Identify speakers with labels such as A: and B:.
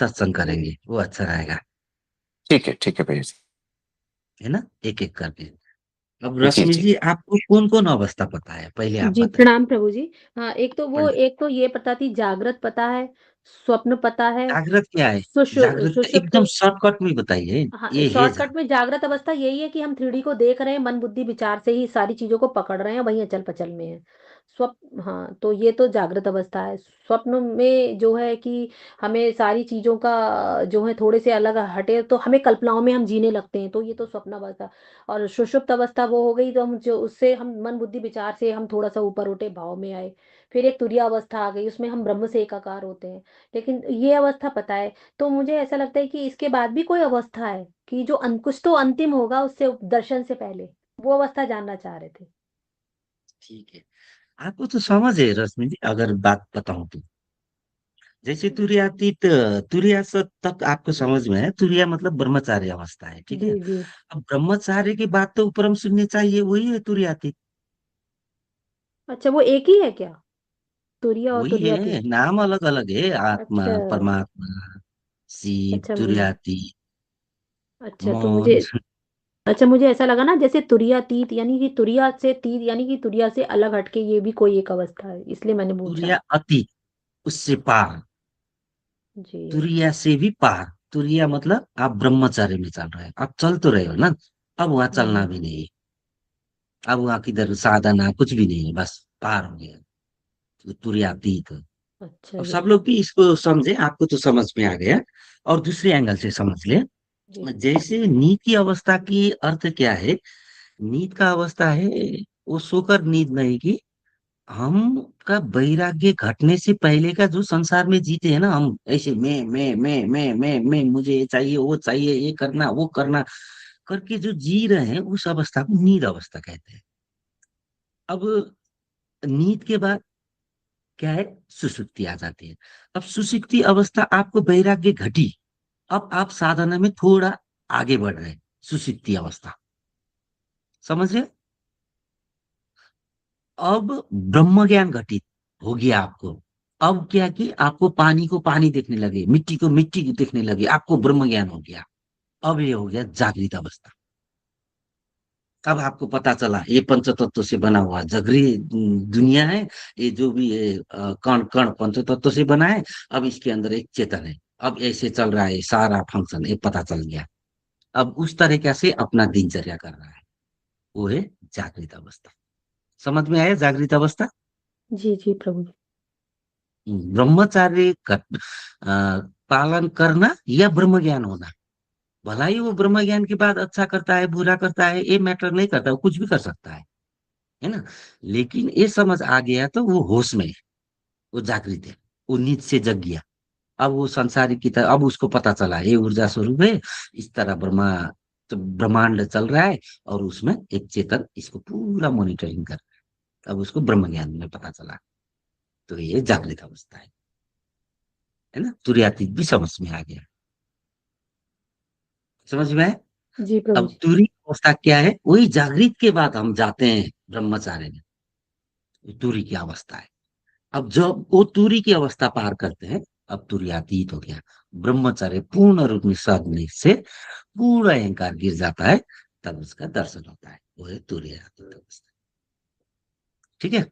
A: सत्संग करेंगे, वो अच्छा रहेगा।
B: ठीक है भैया
A: है ना, एक एक करके। अब
B: जी
A: रश्मि
B: जी।
A: जी, आपको कौन कौन अवस्था पता है, पहले आप
B: जी
A: बताइए।
B: प्रणाम प्रभु जी। हाँ, एक तो ये पता थी, जागृत पता है, स्वप्न पता है,
A: जागृत क्या है? जागृत का
B: सुषुप्त।
A: एकदम शॉर्टकट में बताइए।
B: हाँ,
A: ये है
B: शॉर्टकट में जागृत अवस्था यही है कि हम 3D को देख रहे हैं, मन बुद्धि विचार से ही सारी चीजों को पकड़ रहे हैं, वही अचल पचल में है। स्वप्न, हाँ, तो ये तो जागृत अवस्था है। स्वप्न में जो है कि हमें सारी चीजों का जो है थोड़े से अलग हटे, तो हमें कल्पनाओं में हम जीने लगते हैं, तो ये तो स्वप्न अवस्था। और सुषुप्त अवस्था वो हो गई, तो हम जो उससे हम मन बुद्धि विचार से हम थोड़ा सा ऊपर उठे, भाव में आए। फिर एक तुरीय अवस्था आ गई, उसमें हम ब्रह्म से एकाकार होते हैं। लेकिन ये अवस्था पता है। तो मुझे ऐसा लगता है कि इसके बाद भी कोई अवस्था है कि जो कुछ तो अंतिम होगा उससे दर्शन से पहले, वो अवस्था जानना चाह रहे थे।
A: ठीक है। आपको तो समझ है रश्मि जी, अगर बात बताऊं तो। जैसे तुरियातीत, तुरिया तक आपको समझ में है, तुरिया मतलब ब्रह्मचार्य अवस्था है, ठीक है।
B: जी जी।
A: अब ब्रह्मचार्य की बात तो ऊपर हम सुननी चाहिए, वही है तुरियातीत।
B: अच्छा, वो एक ही है क्या, तुरिया और
A: वही है,
B: तुरियातीत?
A: नाम अलग अलग है, आत्मा,
B: अच्छा।
A: परमात्मा, शिव,
B: अच्छा
A: तुरियातीत,
B: अच्छा, तो मुझे,
A: मौन।
B: अच्छा, मुझे ऐसा लगा ना जैसे तुरियातीत यानी कि तुरिया से तीत, यानी कि तुरिया से अलग हटके ये भी कोई एक अवस्था है, इसलिए मैंने पूछा।
A: तुरिया अतीत, उससे पार।
B: जी।
A: तुरिया से भी पार। तुरिया मतलब आप ब्रह्मचार्य में चल रहे हैं, आप चल तो रहे हो ना। अब वहां चलना
B: हम्म।
A: भी नहीं है। अब वहां किधर साधना कुछ भी नहीं है, बस पार हो गया। तो तुरियातीत।
B: अच्छा
A: अब
B: जी।
A: सब लोग भी इसको समझे, आपको तो समझ में आ गया। और दूसरे एंगल से समझ ले।
B: जी।
A: जैसे नींद की अवस्था की अर्थ क्या है? नींद का अवस्था है, वो सोकर नींद नहीं की, हम का वैराग्य घटने से पहले का जो संसार में जीते हैं ना, हम ऐसे मैं, मुझे ये चाहिए, वो चाहिए, ये करना, वो करना करके जो जी रहे हैं, उस अवस्था को नींद अवस्था कहते हैं। अब नींद के बाद क्या है? सुसुप्ति आ जाती है। अब सुसुप्ति अवस्था आपको वैराग्य घटी, अब आप साधना में थोड़ा आगे बढ़ रहे हैं। सुसुप्ति अवस्था, समझ रहे? अब ब्रह्म ज्ञान घटित हो गया आपको। अब क्या कि आपको पानी को पानी देखने लगे, मिट्टी को मिट्टी देखने लगे, आपको ब्रह्म ज्ञान हो गया। अब ये हो गया जागृत अवस्था। अब आपको पता चला ये पंच तत्व से बना हुआ जगरी दुनिया है। ये जो भी ये कण कण पंच तत्व से बना है। अब इसके अंदर एक चेतन है। अब ऐसे चल रहा है सारा फंक्शन, ये पता चल गया। अब उस तरीके से अपना दिनचर्या कर रहा है, वो है जागृत अवस्था। समझ में आया जागृत अवस्था?
B: जी जी प्रभु जी।
A: ब्रह्मचार्य पालन करना या ब्रह्म ज्ञान होना। भला ही वो ब्रह्म ज्ञान के बाद अच्छा करता है बुरा करता है, ये मैटर नहीं करता, वो कुछ भी कर सकता है ना। लेकिन ये समझ आ गया तो वो होश में है, वो जागृत है, वो नींद से जग गया। अब वो संसारिक की तरह, अब उसको पता चला ये ऊर्जा स्वरूप है, इस तरह तो ब्रह्मांड चल रहा है। और उसमें एक चेतन इसको पूरा मॉनिटरिंग कर रहा है। अब उसको ब्रह्म ज्ञान में पता चला। तो ये जागृत अवस्था है ना। तुरैयातीत भी समझ में आ गया। समझ में आया?
B: जी प्रभु
A: अब
B: जी।
A: तुरी अवस्था क्या है? वही जागृत के बाद हम जाते हैं ब्रह्मचार्य में। तुरी की अवस्था है। अब जब वो तुरी की अवस्था पार करते हैं, अब तुरैयातीत हो गया। ब्रह्मचार्य पूर्ण रूप में साधने से पूरा अहंकार गिर जाता है। तब उसका दर्शन होता है, वो है तुरैयातीत अवस्था। ठीक है।